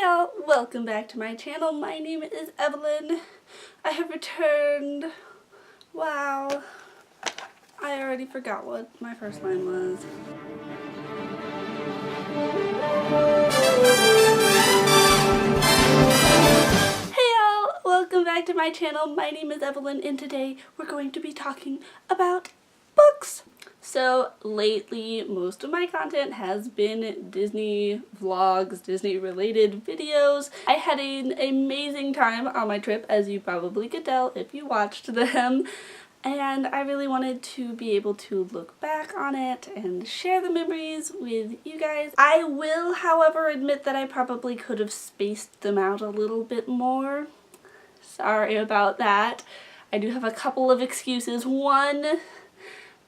y'all, welcome back to my channel. My name is Evelyn. I have returned. Wow. I already forgot what my first line was. Hey y'all, welcome back to my channel. My name is Evelyn and today we're going to be talking about books. So lately, most of my content has been Disney vlogs, Disney related videos. I had an amazing time on my trip, as you probably could tell if you watched them. And I really wanted to be able to look back on it and share the memories with you guys. I will, however, admit that I probably could have spaced them out a little bit more. Sorry about that. I do have a couple of excuses. One,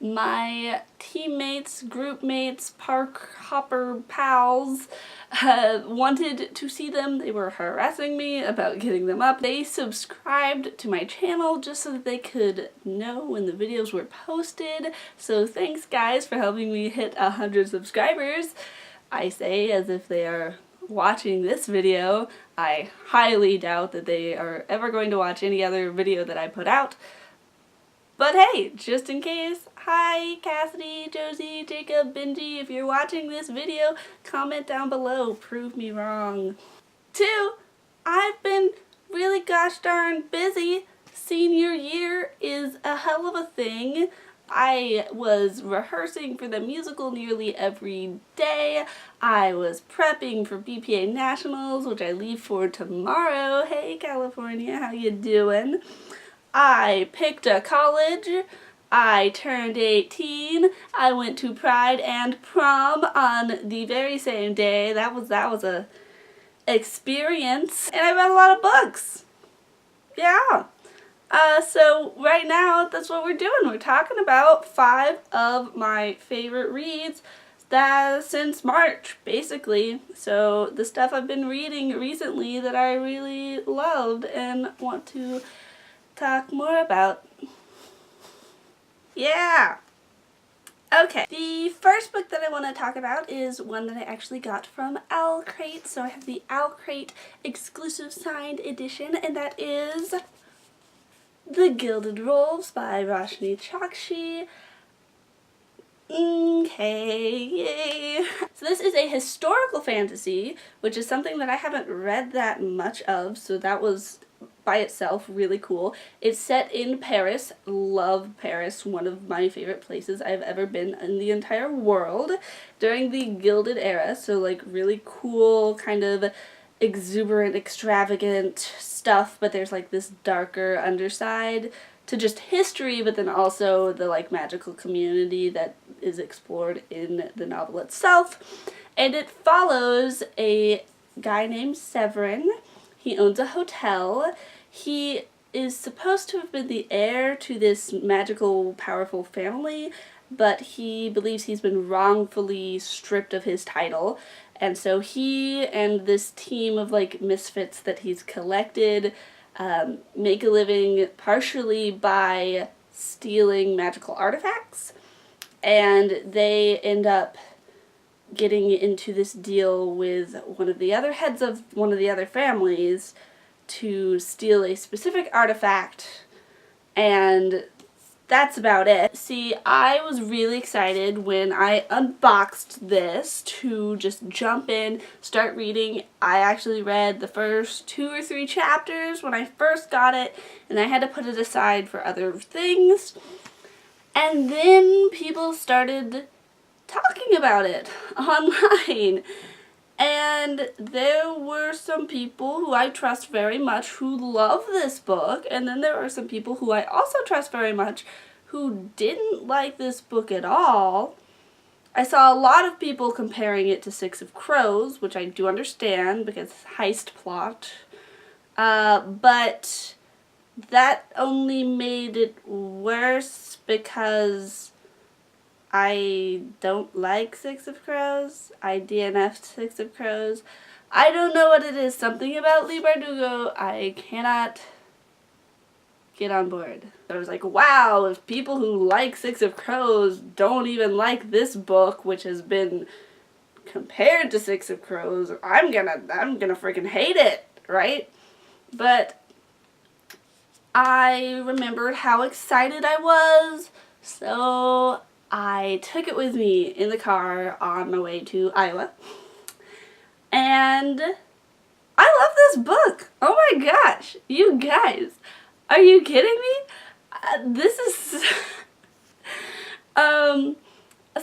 my teammates, group mates, park hopper pals wanted to see them. They were harassing me about getting them up. They subscribed to my channel just so that they could know when the videos were posted. So thanks guys for helping me hit 100 subscribers. I say as if they are watching this video. I highly doubt that they are ever going to watch any other video that I put out. But hey, just in case, hi Cassidy, Josie, Jacob, Benji, if you're watching this video, comment down below, prove me wrong. 2, I've been really gosh darn busy. Senior year is a hell of a thing. I was rehearsing for the musical nearly every day. I was prepping for BPA Nationals, which I leave for tomorrow. Hey California, how you doing? I picked a college, I turned 18, I went to Pride and Prom on the very same day. That was a experience. And I read a lot of books. Yeah. So right now, that's what we're doing. We're talking about 5 of my favorite reads since March, basically. So the stuff I've been reading recently that I really loved and want to talk more about. Yeah! Okay, the first book that I want to talk about is one that I actually got from OwlCrate. So I have the OwlCrate exclusive signed edition, and that is The Gilded Wolves by Roshani Chokshi. Okay, yay! So this is a historical fantasy, which is something that I haven't read that much of, so that was by itself really cool. It's set in Paris. Love Paris, one of my favorite places I've ever been in the entire world, during the Gilded Era, so like really cool kind of exuberant, extravagant stuff, but there's like this darker underside to just history, but then also the like magical community that is explored in the novel itself. And it follows a guy named Severin. He owns a hotel. He is supposed to have been the heir to this magical, powerful family, but he believes he's been wrongfully stripped of his title. And so he and this team of like misfits that he's collected make a living partially by stealing magical artifacts. And they end up getting into this deal with one of the other heads of one of the other families to steal a specific artifact, and that's about it. See, I was really excited when I unboxed this to just jump in, start reading. I actually read the first 2 or 3 chapters when I first got it, and I had to put it aside for other things. And then people started talking about it online, and there were some people who I trust very much who love this book, and then there are some people who I also trust very much who didn't like this book at all. I saw a lot of people comparing it to Six of Crows, which I do understand because heist plot, but that only made it worse because I don't like Six of Crows. I DNF'd Six of Crows. I don't know what it is. Something about Leigh Bardugo I cannot get on board. I was like, wow, if people who like Six of Crows don't even like this book, which has been compared to Six of Crows, I'm gonna freaking hate it, right? But I remembered how excited I was, so I took it with me in the car on my way to Iowa. And I love this book. Oh my gosh, you guys, are you kidding me? This is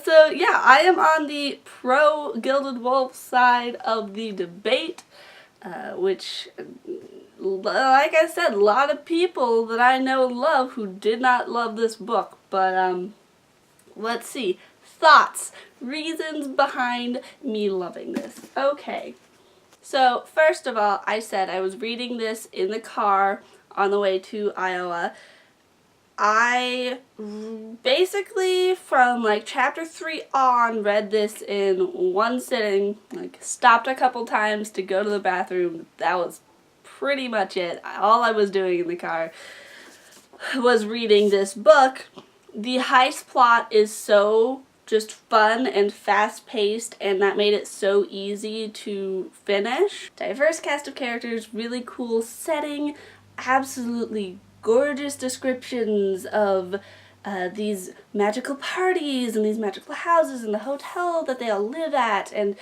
so yeah, I am on the pro Gilded Wolf side of the debate, which, like I said, a lot of people that I know love who did not love this book. But let's see. Thoughts, reasons behind me loving this. Okay. So, first of all, I said I was reading this in the car on the way to Iowa. I basically, from like chapter 3 on, read this in one sitting, like stopped a couple times to go to the bathroom. That was pretty much it. All I was doing in the car was reading this book. The heist plot is so just fun and fast-paced, and that made it so easy to finish. Diverse cast of characters, really cool setting, absolutely gorgeous descriptions of these magical parties and these magical houses and the hotel that they all live at, and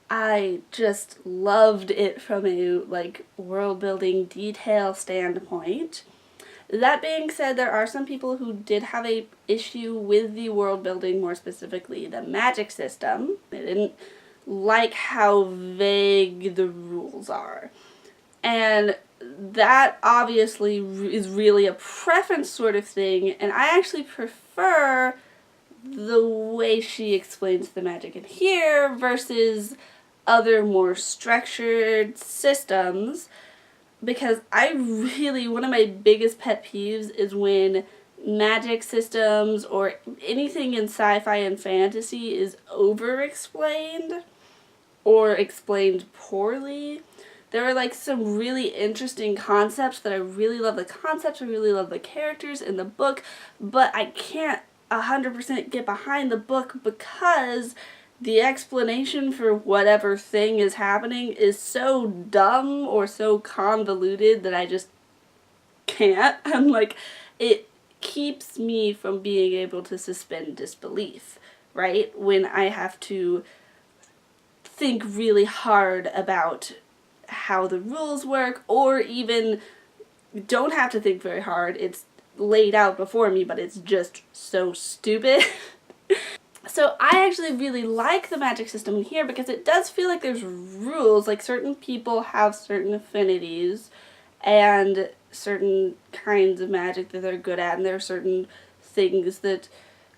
I just loved it from a like world-building detail standpoint. That being said, there are some people who did have a issue with the world building, more specifically the magic system. They didn't like how vague the rules are. And that obviously is really a preference sort of thing, and I actually prefer the way she explains the magic in here versus other more structured systems. Because one of my biggest pet peeves is when magic systems or anything in sci-fi and fantasy is over-explained or explained poorly. There are like some really interesting concepts that I really love the concepts, I really love the characters in the book, but I can't 100% get behind the book because the explanation for whatever thing is happening is so dumb or so convoluted that I just can't. I'm like, it keeps me from being able to suspend disbelief, right? When I have to think really hard about how the rules work, or even don't have to think very hard. It's laid out before me, but it's just so stupid. So I actually really like the magic system in here because it does feel like there's rules, like certain people have certain affinities and certain kinds of magic that they're good at, and there are certain things that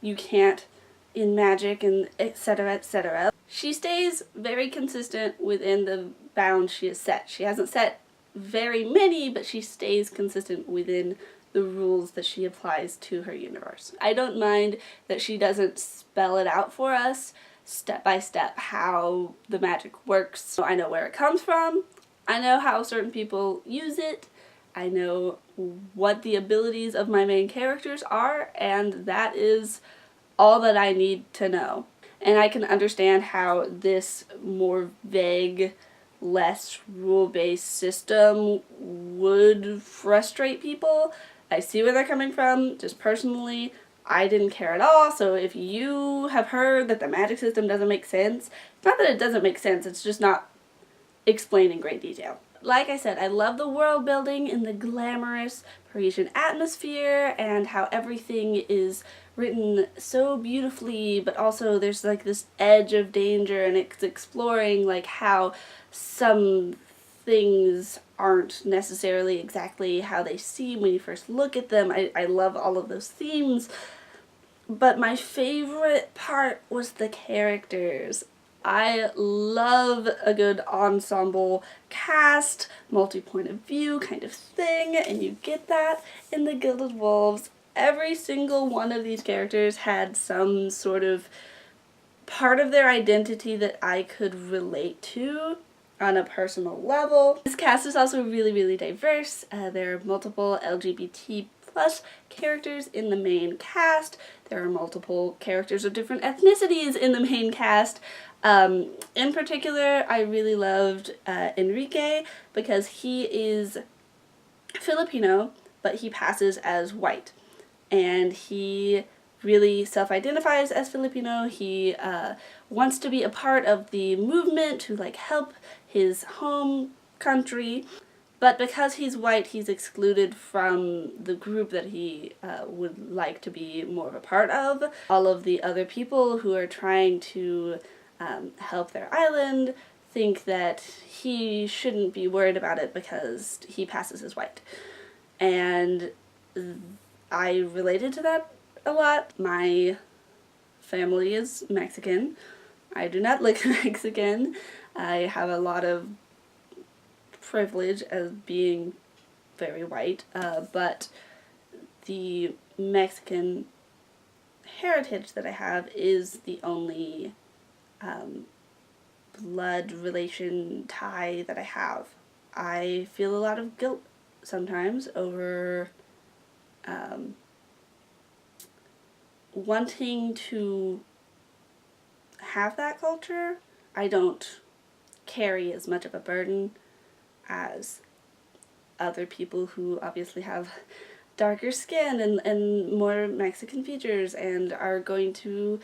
you can't in magic, and etc., etc. She stays very consistent within the bounds she has set. She hasn't set very many, but she stays consistent within the rules that she applies to her universe. I don't mind that she doesn't spell it out for us step by step how the magic works. So I know where it comes from, I know how certain people use it, I know what the abilities of my main characters are, and that is all that I need to know. And I can understand how this more vague, less rule-based system would frustrate people. I see where they're coming from. Just personally, I didn't care at all. So if you have heard that the magic system doesn't make sense, it's not that it doesn't make sense, it's just not explained in great detail. Like I said, I love the world building and the glamorous Parisian atmosphere and how everything is written so beautifully, but also there's like this edge of danger, and it's exploring like how some things aren't necessarily exactly how they seem when you first look at them. I love all of those themes, but my favorite part was the characters. I love a good ensemble cast, multi-point of view kind of thing, and you get that in the Gilded Wolves. Every single one of these characters had some sort of part of their identity that I could relate to on a personal level. This cast is also really, really diverse. There are multiple LGBT+ characters in the main cast. There are multiple characters of different ethnicities in the main cast. In particular, I really loved Enrique because he is Filipino, but he passes as white. And he really self-identifies as Filipino. He wants to be a part of the movement to like help his home country. But because he's white, he's excluded from the group that he would like to be more of a part of. All of the other people who are trying to help their island think that he shouldn't be worried about it because he passes as white. And I related to that a lot. My family is Mexican. I do not look Mexican. I have a lot of privilege as being very white, but the Mexican heritage that I have is the only blood relation tie that I have. I feel a lot of guilt sometimes over wanting to have that culture. I don't carry as much of a burden as other people who obviously have darker skin and more Mexican features and are going to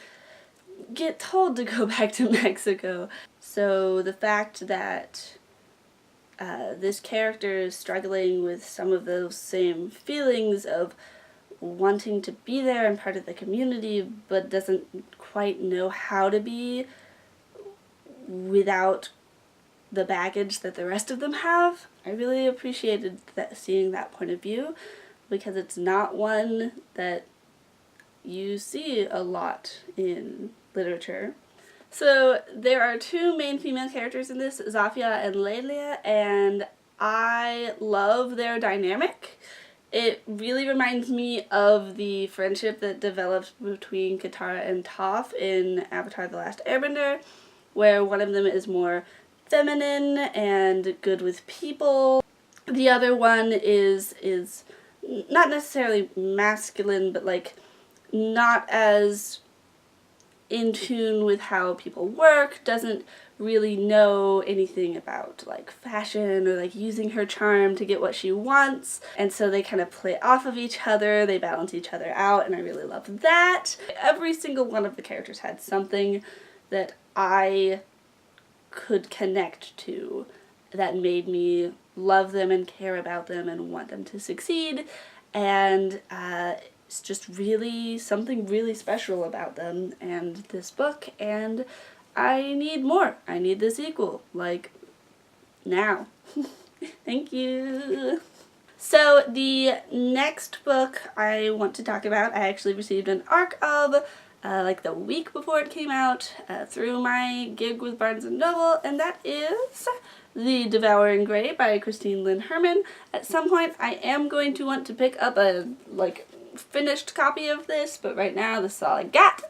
get told to go back to Mexico. So the fact that this character is struggling with some of those same feelings of wanting to be there and part of the community but doesn't quite know how to be without the baggage that the rest of them have. I really appreciated seeing that point of view because it's not one that you see a lot in literature. So there are two main female characters in this, Zafia and Lelia, and I love their dynamic. It really reminds me of the friendship that developed between Katara and Toph in Avatar: The Last Airbender, where one of them is more feminine and good with people. The other one is not necessarily masculine, but like not as in tune with how people work, doesn't really know anything about like fashion or like using her charm to get what she wants, and so they kind of play off of each other, they balance each other out, and I really love that. Every single one of the characters had something that I could connect to that made me love them and care about them and want them to succeed, and it's just really something really special about them and this book, and I need more. I need the sequel, like, now. Thank you. So the next book I want to talk about, I actually received an ARC of like the week before it came out through my gig with Barnes & Noble, and that is The Devouring Grey by Christine Lynn Herman. At some point I am going to want to pick up a like finished copy of this, but right now this is all I got.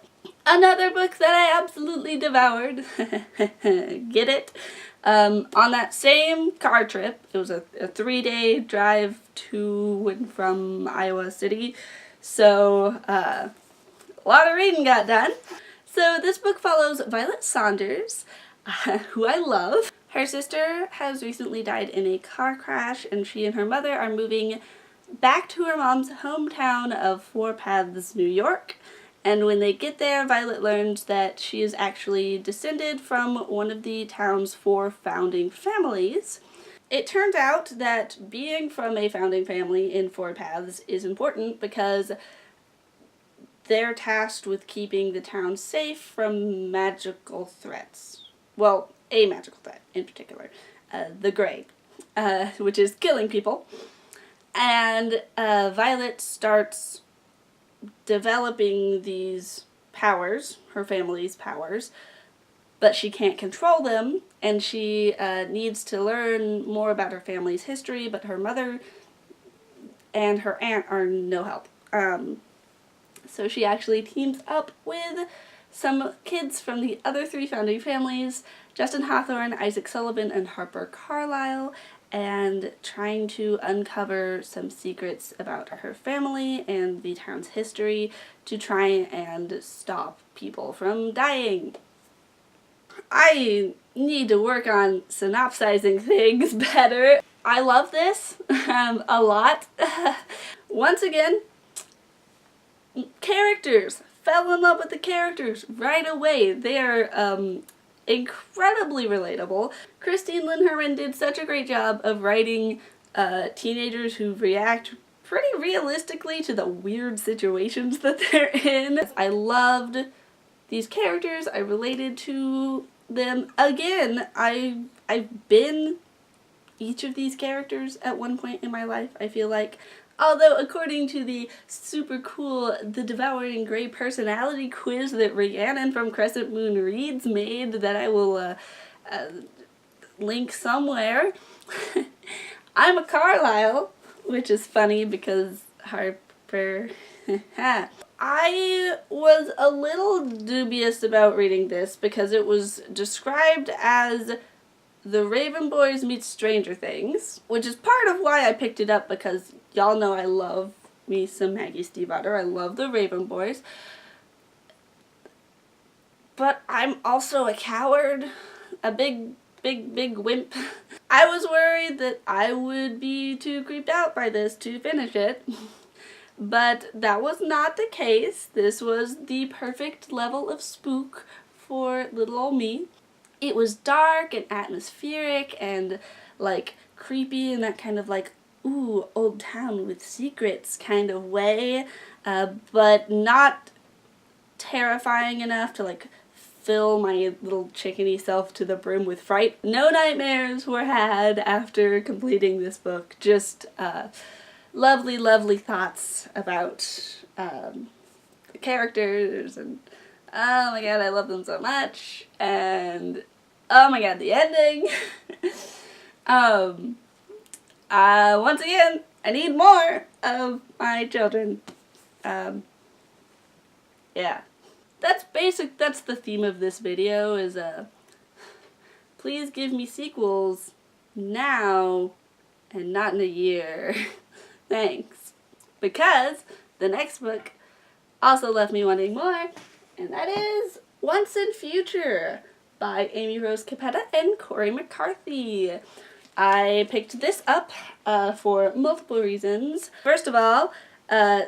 Another book that I absolutely devoured, get it? On that same car trip, it was a 3-day drive to and from Iowa City, so a lot of reading got done. So this book follows Violet Saunders, who I love. Her sister has recently died in a car crash, and she and her mother are moving back to her mom's hometown of Four Paths, New York. And when they get there, Violet learns that she is actually descended from one of the town's 4 founding families. It turns out that being from a founding family in Four Paths is important because they're tasked with keeping the town safe from magical threats. Well, a magical threat in particular, the Grey, which is killing people. And Violet starts developing these powers, her family's powers, but she can't control them, and she needs to learn more about her family's history, but her mother and her aunt are no help. So she actually teams up with some kids from the other 3 founding families, Justin Hawthorne, Isaac Sullivan, and Harper Carlisle, and trying to uncover some secrets about her family and the town's history to try and stop people from dying. I need to work on synopsizing things better. I love this a lot. Once again, characters. Fell in love with the characters right away. They are incredibly relatable. Christine Lynn Herman did such a great job of writing teenagers who react pretty realistically to the weird situations that they're in. I loved these characters. I related to them. Again, I've been each of these characters at one point in my life, I feel like. Although, according to the super cool The Devouring Grey personality quiz that Rhiannon from Crescent Moon Reads made, that I will link somewhere, I'm a Carlisle, which is funny because Harper... I was a little dubious about reading this because it was described as The Raven Boys meets Stranger Things, which is part of why I picked it up, because y'all know I love me some Maggie Stiefvater. I love The Raven Boys. But I'm also a coward, a big wimp. I was worried that I would be too creeped out by this to finish it. But that was not the case. This was the perfect level of spook for little old me. It was dark and atmospheric and like creepy in that kind of like, ooh, old town with secrets kind of way, but not terrifying enough to like fill my little chickeny self to the brim with fright. No nightmares were had after completing this book. Just lovely, lovely thoughts about the characters, and oh my god, I love them so much, and oh my god, the ending. Once again, I need more of my children. Yeah. That's the theme of this video, is please give me sequels now and not in a year. Thanks. Because the next book also left me wanting more, and that is Once and Future by Amy Rose Capetta and Corey McCarthy. I picked this up for multiple reasons. First of all,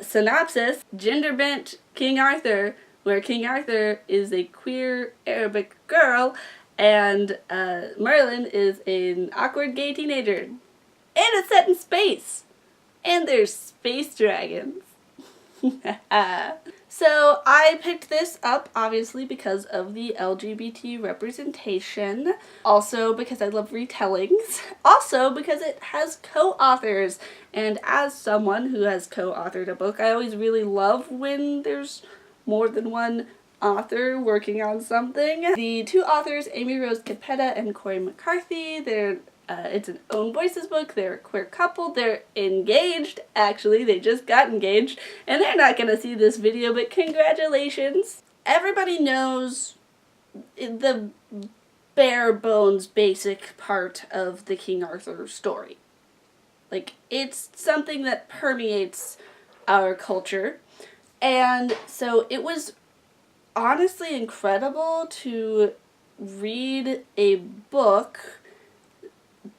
synopsis: gender-bent King Arthur, where King Arthur is a queer Arabic girl and Merlin is an awkward gay teenager. And it's set in space. And there's space dragons. So I picked this up obviously because of the LGBT representation, also because I love retellings, also because it has co-authors, and as someone who has co-authored a book, I always really love when there's more than one author working on something. The two authors, Amy Rose Capetta and Corey McCarthy, it's an Own Voices book. They're a queer couple. They're engaged, actually. They just got engaged, and they're not going to see this video, but congratulations. Everybody knows the bare bones basic part of the King Arthur story. Like, it's something that permeates our culture, and so it was honestly incredible to read a book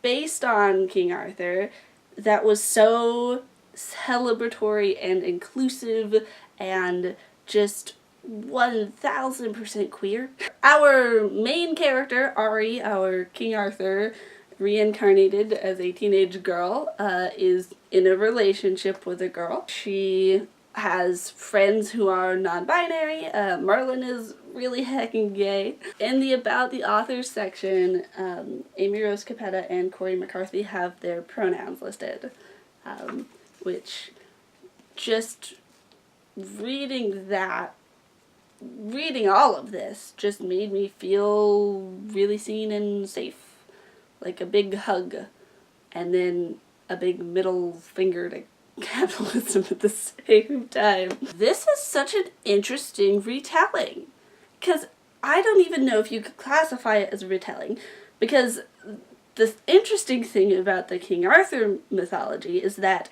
based on King Arthur that was so celebratory and inclusive and just 1000% queer. Our main character, Ari, our King Arthur, reincarnated as a teenage girl, is in a relationship with a girl. She has friends who are non-binary. Merlin is really heckin' gay. In the About the Authors section, Amy Rose Capetta and Corey McCarthy have their pronouns listed, which just reading all of this just made me feel really seen and safe. Like a big hug, and then a big middle finger to capitalism at the same time. This is such an interesting retelling, because I don't even know if you could classify it as a retelling, because the interesting thing about the King Arthur mythology is that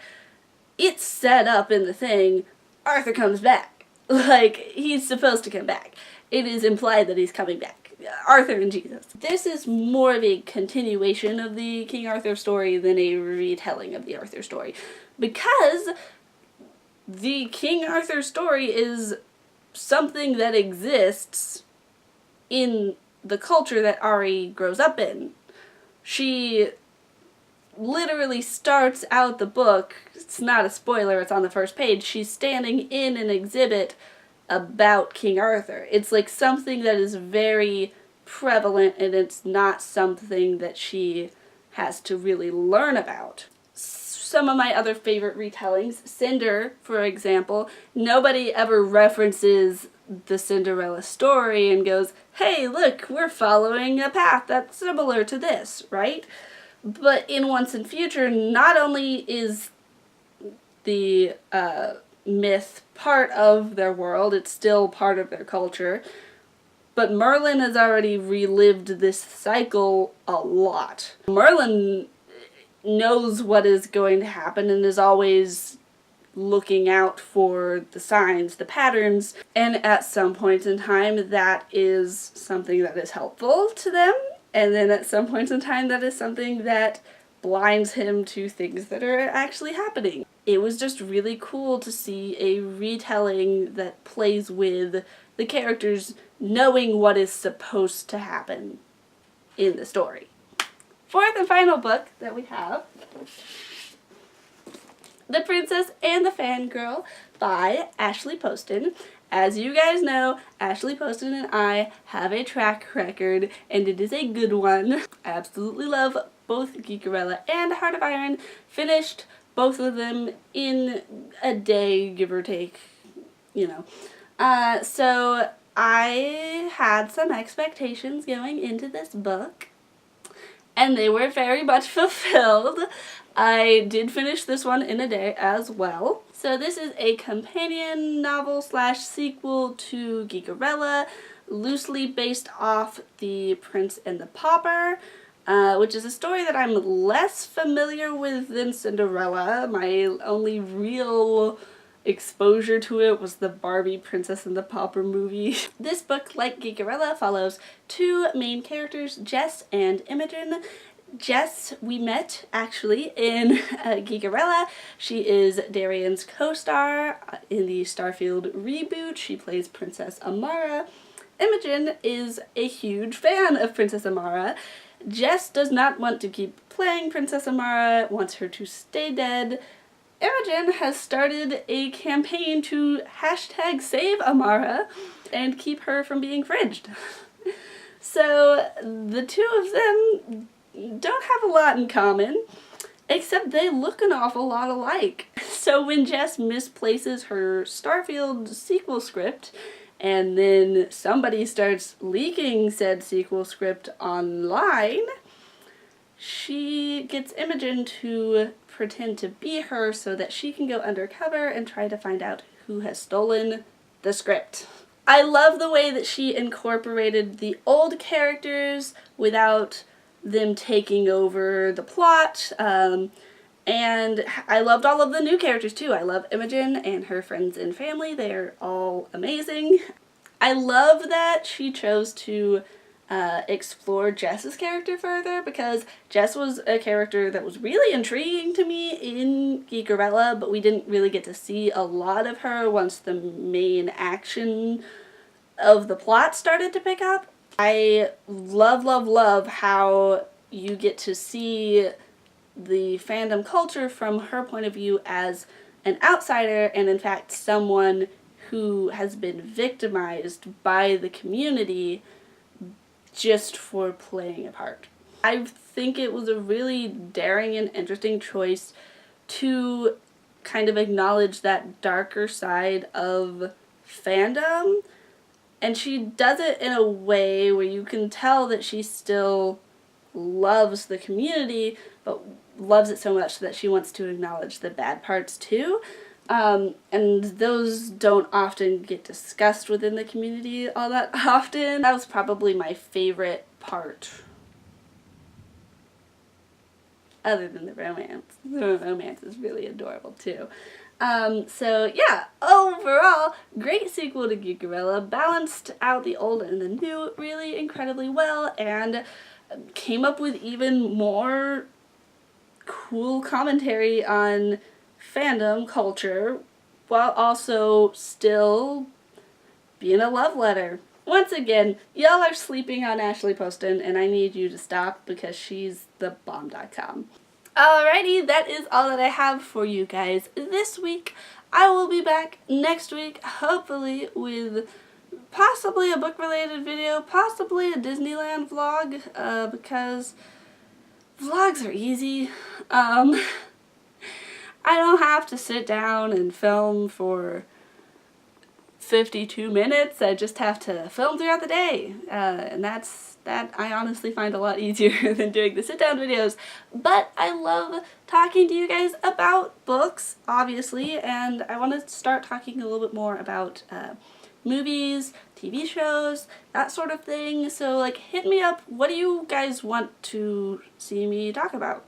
it's set up in the thing, Arthur comes back. Like, he's supposed to come back. It is implied that he's coming back. Arthur and Jesus. This is more of a continuation of the King Arthur story than a retelling of the Arthur story, because the King Arthur story is something that exists in the culture that Ari grows up in. She literally starts out the book, it's not a spoiler, it's on the first page, she's standing in an exhibit about King Arthur. It's like something that is very prevalent, and it's not something that she has to really learn about. Some of my other favorite retellings, Cinder, for example, nobody ever references the Cinderella story and goes, hey, look, we're following a path that's similar to this, right? But in Once and Future, not only is the myth part of their world, it's still part of their culture, but Merlin has already relived this cycle a lot. Merlin knows what is going to happen and is always looking out for the signs, the patterns, and at some point in time that is something that is helpful to them, and then at some point in time that is something that blinds him to things that are actually happening. It was just really cool to see a retelling that plays with the characters knowing what is supposed to happen in the story. Fourth and final book that we have, The Princess and the Fangirl by Ashley Poston. As you guys know, Ashley Poston and I have a track record, and it is a good one. I absolutely love both Geekerella and Heart of Iron. Finished both of them in a day, give or take, you know. So I had some expectations going into this book, and they were very much fulfilled. I did finish this one in a day as well. So this is a companion novel slash sequel to Geekerella, loosely based off The Prince and the Pauper, which is a story that I'm less familiar with than Cinderella. My only real exposure to it was the Barbie Princess and the Pauper movie. This book, like Geekerella, follows two main characters, Jess and Imogen. Jess, we met actually in Geekerella. She is Darian's co-star in the Starfield reboot. She plays Princess Amara. Imogen is a huge fan of Princess Amara. Jess does not want to keep playing Princess Amara, wants her to stay dead. Imogen has started a campaign to hashtag save Amara and keep her from being fridged. So the two of them don't have a lot in common, except they look an awful lot alike. So when Jess misplaces her Starfield sequel script, and then somebody starts leaking said sequel script online, she gets Imogen to pretend to be her so that she can go undercover and try to find out who has stolen the script. I love the way that she incorporated the old characters without them taking over the plot, and I loved all of the new characters too. I love Imogen and her friends and family. They're all amazing. I love that she chose to explore Jess's character further, because Jess was a character that was really intriguing to me in Geekerella, but we didn't really get to see a lot of her once the main action of the plot started to pick up. I love how you get to see the fandom culture from her point of view as an outsider, and in fact someone who has been victimized by the community just for playing a part. I think it was a really daring and interesting choice to kind of acknowledge that darker side of fandom, and she does it in a way where you can tell that she still loves the community, but loves it so much that she wants to acknowledge the bad parts too. And those don't often get discussed within the community all that often. That was probably my favorite part. Other than the romance. The romance is really adorable too. So yeah, overall, great sequel to Geekerella, balanced out the old and the new really incredibly well, and came up with even more cool commentary on fandom culture, while also still being a love letter. Once again, y'all are sleeping on Ashley Poston, and I need you to stop because she's the bomb.com. Alrighty, that is all that I have for you guys this week. I will be back next week, hopefully with possibly a book-related video, possibly a Disneyland vlog, because vlogs are easy. I don't have to sit down and film for 52 minutes. I just have to film throughout the day, and that I honestly find a lot easier than doing the sit-down videos. But I love talking to you guys about books, obviously, and I want to start talking a little bit more about movies, TV shows, that sort of thing. So like, hit me up. What do you guys want to see me talk about?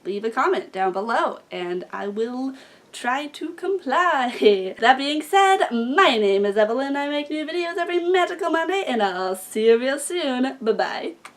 Leave a comment down below and I will try to comply. That being said, my name is Evelyn. I make new videos every magical Monday and I'll see you real soon. Bye bye.